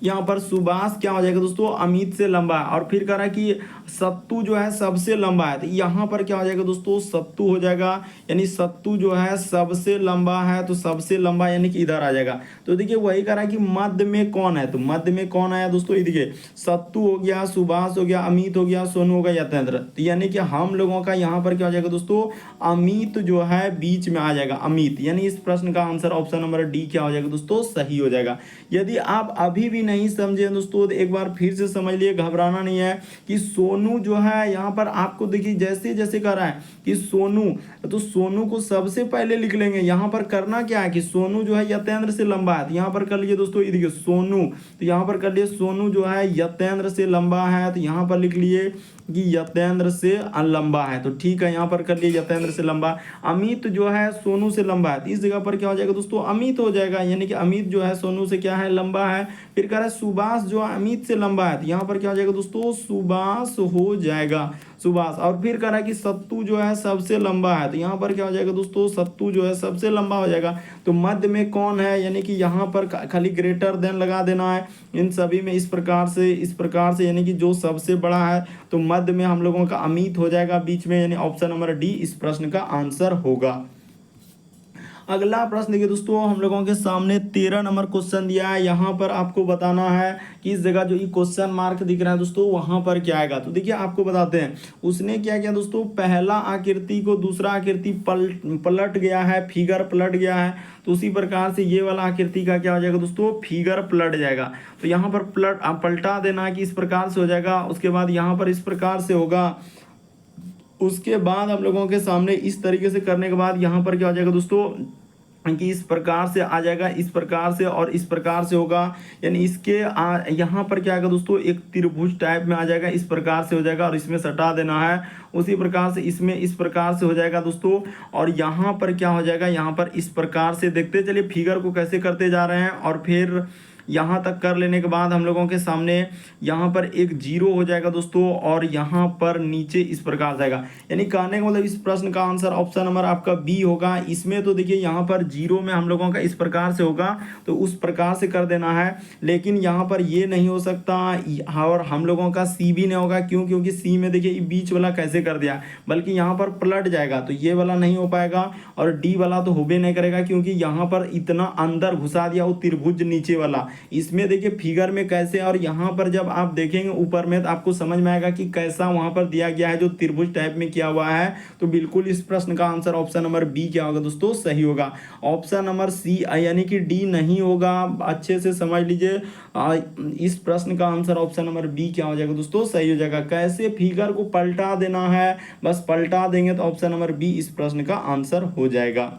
यहाँ पर सुभाष क्या हो जाएगा दोस्तों, अमित से लंबा है। और फिर कह रहा है कि सत्तू जो है सबसे लंबा है, तो यहाँ पर क्या हो जाएगा दोस्तों, सत्तू हो जाएगा, यानी सत्तू जो है सबसे लंबा है, तो सबसे लंबा यानी कि इधर आ जाएगा। तो देखिए वही कह रहा है कि मध्य में कौन है, तो मध्य में कौन आया दोस्तों, ये देखिए सत्तू हो गया, सुभाष हो गया, अमित हो गया, सोनू हो गया, यतेंद्र। तो यानी कि हम लोगों का यहाँ पर क्या हो जाएगा दोस्तों, अमित जो है बीच में आ जाएगा, अमित। यानी इस प्रश्न का आंसर ऑप्शन नंबर डी क्या हो जाएगा दोस्तों, सही हो जाएगा। यदि आप अभी भी नहीं समझे दोस्तों, तो एक बार फिर से समझ लिए, घबराना नहीं है। कि सोनू जो है यहाँ पर आपको देखिए जैसे जैसे कर रहा है कि सोनू, तो सोनू को सबसे पहले लिख लेंगे। यहाँ पर करना क्या है कि सोनू जो है यतेंद्र से लंबा है, तो यहाँ पर कर लीजिए दोस्तों, ये देखिए सोनू, तो यहाँ पर कर लिए सोनू जो है यतेंद्र से लंबा है, तो यहाँ पर लिख लिए कि यतेंद्र से लंबा है। तो ठीक है, यहाँ पर कर लिए यतेंद्र से लंबा। अमित जो है सोनू से लंबा है, तो इस जगह पर क्या हो जाएगा दोस्तों, अमित हो जाएगा, यानी कि अमित जो है सोनू से क्या है, लंबा है। फिर कह रहा है सुभाष जो है अमित से लंबा है, तो यहाँ पर क्या हो जाएगा दोस्तों, सुभाष हो जाएगा, सुभाष। और फिर कह रहा है कि सत्तू जो है सबसे लंबा है, तो यहाँ पर क्या हो जाएगा दोस्तों, सत्तू जो है सबसे लंबा हो जाएगा। तो मध्य में कौन है, यानी कि यहाँ पर खाली ग्रेटर देन लगा देना है इन सभी में, इस प्रकार से यानी कि जो सबसे बड़ा है, तो मध्य में हम लोगों का अमित हो जाएगा बीच में, यानी ऑप्शन नंबर डी इस प्रश्न का आंसर होगा। अगला प्रश्न देखिए दोस्तों, हम लोगों के सामने 13 नंबर क्वेश्चन दिया है। यहाँ पर आपको बताना है कि इस जगह जो ये क्वेश्चन मार्क दिख रहा है दोस्तों, वहां पर क्या आएगा। तो देखिए आपको बताते हैं, उसने क्या किया दोस्तों, पहला आकृति को दूसरा आकृति पलट गया है, फिगर पलट गया है, तो उसी प्रकार से ये वाला आकृति का क्या हो जाएगा दोस्तों, फिगर पलट जाएगा। तो यहाँ पर पलटा देना है कि इस प्रकार से हो जाएगा, उसके बाद यहाँ पर इस प्रकार से होगा, उसके बाद हम लोगों के सामने इस तरीके से करने के बाद यहाँ पर क्या हो जाएगा दोस्तों, कि इस प्रकार से आ जाएगा, इस प्रकार से और इस प्रकार से होगा, यानी इसके यहाँ पर क्या आएगा दोस्तों, एक त्रिभुज टाइप में आ जाएगा, इस प्रकार से हो जाएगा, और इसमें सटा देना है। उसी प्रकार से इसमें इस प्रकार से हो जाएगा दोस्तों, और यहाँ पर क्या हो जाएगा, यहाँ पर इस प्रकार से देखते चलिए फिगर को कैसे करते जा रहे हैं। और फिर यहाँ तक कर लेने के बाद हम लोगों के सामने यहाँ पर एक जीरो हो जाएगा दोस्तों, और यहाँ पर नीचे इस प्रकार जाएगा। यानी कहने का मतलब इस प्रश्न का आंसर ऑप्शन नंबर आपका बी होगा। इसमें तो देखिए यहाँ पर जीरो में हम लोगों का इस प्रकार से होगा, तो उस प्रकार से कर देना है। लेकिन यहाँ पर ये नहीं हो सकता, और हम लोगों का सी भी नहीं होगा। क्यों? क्योंकि सी में देखिए बीच वाला कैसे कर दिया, बल्कि यहाँ पर पलट जाएगा, तो ये वाला नहीं हो पाएगा। और डी वाला तो हो भी नहीं करेगा, क्योंकि यहाँ पर इतना अंदर घुसा दिया वो त्रिभुज नीचे वाला। इसमें देखिए फिगर में कैसे, और यहाँ पर जब आप देखेंगे ऊपर में, तो आपको समझ में आएगा कि कैसा वहां पर दिया गया है, जो त्रिभुज टाइप में किया हुआ है। तो बिल्कुल इस प्रश्न का आंसर ऑप्शन नंबर बी क्या होगा दोस्तों, सही होगा। ऑप्शन नंबर सी यानी कि डी नहीं होगा। अच्छे से समझ लीजिए, इस प्रश्न का आंसर ऑप्शन नंबर बी क्या हो जाएगा दोस्तों, सही हो जाएगा। कैसे फिगर को पलटा देना है, बस पलटा देंगे तो ऑप्शन नंबर बी इस प्रश्न का आंसर हो जाएगा।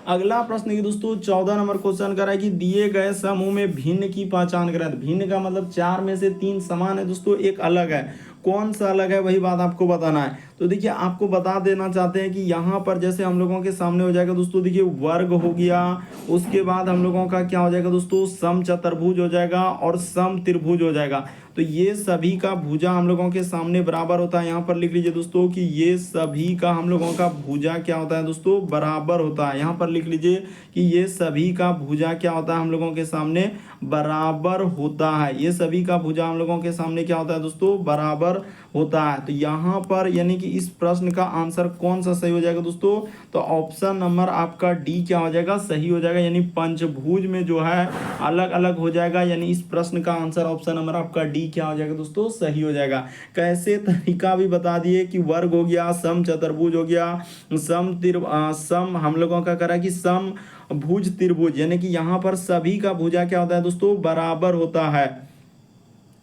अगला प्रश्न है दोस्तों 14 नंबर क्वेश्चन कर रहा है कि दिए गए समूह में भिन्न की पहचान करें। भिन्न का मतलब 4 में से 3 समान है दोस्तों, एक अलग है। कौन सा अलग है वही बात आपको बताना है। तो देखिए आपको बता देना चाहते हैं कि यहाँ पर जैसे हम लोगों के सामने हो जाएगा दोस्तों, देखिए वर्ग हो गया, उसके बाद हम लोगों का क्या हो जाएगा दोस्तों, समचतुर्भुज हो जाएगा और समत्रिभुज हो जाएगा। तो ये सभी का भुजा हम लोगों के सामने बराबर होता है। यहाँ पर लिख लीजिए दोस्तों कि ये सभी का हम लोगों का भुजा क्या होता है दोस्तों, बराबर होता है। यहाँ पर लिख लीजिए कि ये सभी का भुजा क्या होता है हम लोगों के सामने, बराबर होता है। ये सभी का भुजा हम लोगों के सामने क्या होता है दोस्तों, बराबर होता है। तो यहाँ पर यानी कि इस प्रश्न का आंसर कौन सा सही हो जाएगा दोस्तों, तो ऑप्शन नंबर आपका डी क्या हो जाएगा, सही हो जाएगा। यानी पंचभुज में जो है अलग अलग हो जाएगा। यानी इस प्रश्न का आंसर ऑप्शन नंबर आपका डी क्या हो जाएगा दोस्तों, सही हो जाएगा। कैसे तरीका भी बता दिए कि वर्ग हो गया, समचतुर्भुज हो गया, सम हम लोगों का करा कि सम भुज त्रिभुज, यानी कि यहाँ पर सभी का भुजा क्या होता है दोस्तों, बराबर होता है।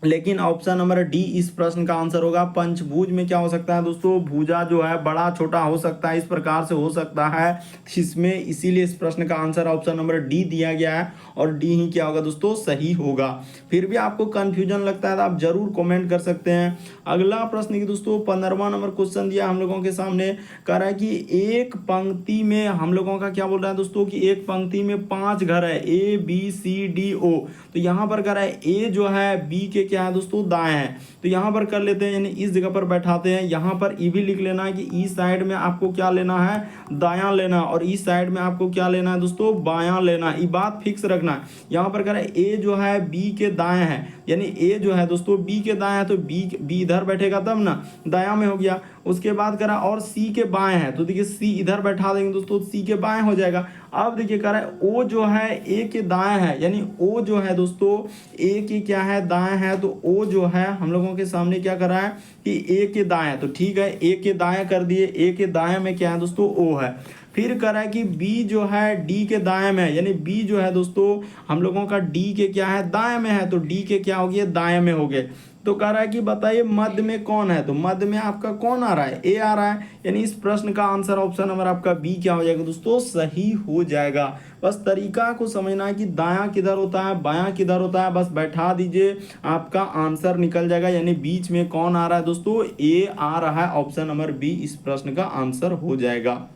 लेकिन ऑप्शन नंबर डी इस प्रश्न का आंसर होगा। पंचभुज में क्या हो सकता है दोस्तों, भुजा जो है बड़ा छोटा हो सकता है, इस प्रकार से हो सकता है इसमें, इसीलिए इस प्रश्न का आंसर ऑप्शन नंबर डी दिया गया है, और डी ही क्या होगा दोस्तों, सही होगा। फिर भी आपको कंफ्यूजन लगता है तो आप जरूर कमेंट कर सकते हैं। अगला प्रश्न की दोस्तों 15वां नंबर क्वेश्चन दिया हम लोगों के सामने, कह रहा है कि एक पंक्ति में हम लोगों का क्या बोल रहा है दोस्तों, कि एक पंक्ति में 5 घर है, A B C D O. तो यहाँ पर कह रहा है ए जो है बी के क्या है दोस्तों, दाएं है। तो यहाँ पर कर लेते हैं, यानी इस जगह पर बैठाते हैं। यहाँ पर ई भी लिख लेना है कि ई साइड में आपको क्या लेना है, दायां लेना, और इस साइड में आपको क्या लेना है दोस्तों, बायां लेना। ये बात फिक्स रखना है। यहाँ पर करें ए जो है बी के दाएं है, यानी ए जो है दोस्तों बी के दाएं है, तो बी इधर बैठेगा तब ना, दायां में हो गया। उसके बाद करा और सी के बाएं है, तो देखिए सी इधर बैठा देंगे दोस्तों, सी के बाएं हो जाएगा। अब देखिए करा ओ जो है ए के दाएं है, यानी ओ जो है दोस्तों ए के क्या है, दाएं है। तो ओ जो है हम लोगों के सामने क्या करा है कि ए के दाएं है, तो ठीक है ए के दाएं कर दिए। ए के दाएं में क्या है दोस्तों, ओ है। फिर करा है कि बी जो है डी के दाएं में है, यानी बी जो है दोस्तों हम लोगों का डी के क्या है, दाएं में है, तो डी के क्या हो गया, दाएं में हो गए। तो कह रहा है कि बताइए मध्य में कौन है, तो मध्य में आपका कौन आ रहा है, ए आ रहा है। यानी इस प्रश्न का आंसर ऑप्शन नंबर आपका बी क्या हो जाएगा दोस्तों, सही हो जाएगा। बस तरीका को समझना है कि दायां किधर होता है, बायां किधर होता है, बस बैठा दीजिए, आपका आंसर निकल जाएगा। यानी बीच में कौन आ रहा है दोस्तों, ए आ रहा है। ऑप्शन नंबर बी इस प्रश्न का आंसर हो जाएगा।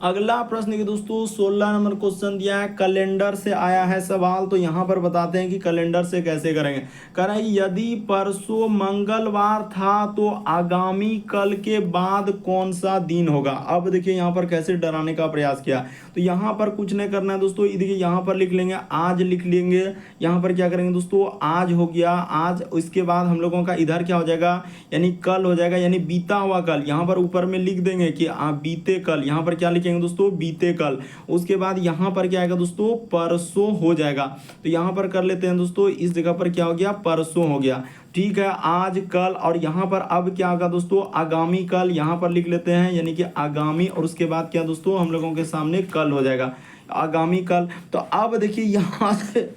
अगला प्रश्न के दोस्तों 16 नंबर क्वेश्चन दिया है, कैलेंडर से आया है सवाल। तो यहाँ पर बताते हैं कि कैलेंडर से कैसे करेंगे। कह रहे हैं यदि परसों मंगलवार था तो आगामी कल के बाद कौन सा दिन होगा। अब देखिए यहाँ पर कैसे डराने का प्रयास किया। तो यहाँ पर कुछ नहीं करना है दोस्तों, देखिए यहाँ पर लिख लेंगे, आज लिख लेंगे। यहाँ पर क्या करेंगे दोस्तों, आज हो गया आज। इसके बाद हम लोगों का इधर क्या हो जाएगा, यानी कल हो जाएगा, यानी बीता हुआ कल। यहाँ पर ऊपर में लिख देंगे कि बीते कल। यहाँ पर क्या लिखेंगे दोस्तों, बीते कल। उसके बाद यहाँ पर क्या आएगा दोस्तों, परसों हो जाएगा। तो यहाँ पर कर लेते हैं दोस्तों, इस जगह पर क्या हो गया, परसों हो गया। ठीक है, आज कल, और यहाँ पर अब क्या होगा दोस्तों, आगामी कल। यहाँ पर लिख लेते हैं, यानी कि आगामी, और उसके बाद क्या दोस्तों हम लोगों के सामने कल हो जाएगा, आगामी कल। तो अब देखिए यहाँ से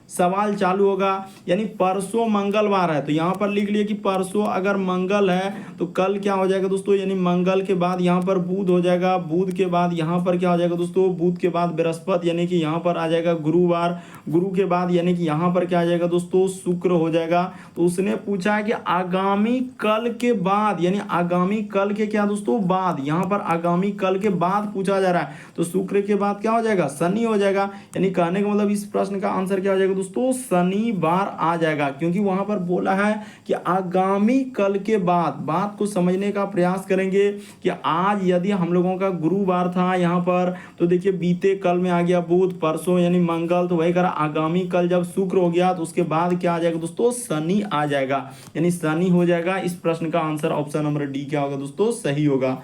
सवाल चालू होगा, यानी परसों मंगलवार है, तो यहाँ पर लिख लिया कि परसों अगर मंगल है तो कल क्या हो जाएगा दोस्तों, यानी मंगल के बाद यहाँ पर बुध हो जाएगा, बुध के बाद यहाँ पर क्या हो जाएगा दोस्तों, बुध के बाद बृहस्पति, यानी कि यहाँ पर आ जाएगा गुरुवार, गुरु के बाद यानी कि यहाँ पर क्या आ जाएगा दोस्तों, शुक्र हो जाएगा। तो उसने पूछा है कि आगामी कल के बाद, यानी आगामी कल के क्या दोस्तों, बाद, यहाँ पर आगामी कल के बाद पूछा जा रहा है, तो शुक्र के बाद क्या हो जाएगा, शनि हो जाएगा। यानी कहने का मतलब इस प्रश्न का आंसर क्या हो जाएगा दोस्तों, शनिवार आ जाएगा, क्योंकि वहां पर बोला है कि आगामी कल के बाद। बात को समझने का प्रयास करेंगे कि आज यदि हम लोगों का गुरुवार था यहाँ पर, तो देखिए बीते कल में आ गया बुध, परसों यानी मंगल, तो वही करा आगामी कल जब शुक्र हो गया तो उसके बाद क्या आ जाएगा दोस्तों, शनि आ जाएगा, यानी शनि हो जाएगा। इस प्रश्न का आंसर ऑप्शन नंबर डी क्या होगा दोस्तों, सही होगा।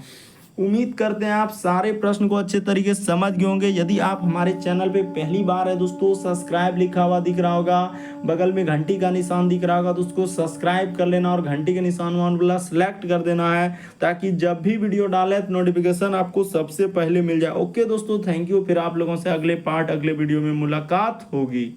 उम्मीद करते हैं आप सारे प्रश्न को अच्छे तरीके से समझ गए होंगे। यदि आप हमारे चैनल पे पहली बार है दोस्तों, सब्सक्राइब लिखा हुआ दिख रहा होगा, बगल में घंटी का निशान दिख रहा होगा, तो उसको सब्सक्राइब कर लेना और घंटी के निशान वाला सेलेक्ट कर देना है, ताकि जब भी वीडियो डाले तो नोटिफिकेशन आपको सबसे पहले मिल जाए। ओके दोस्तों, थैंक यू। फिर आप लोगों से अगले वीडियो में मुलाकात होगी।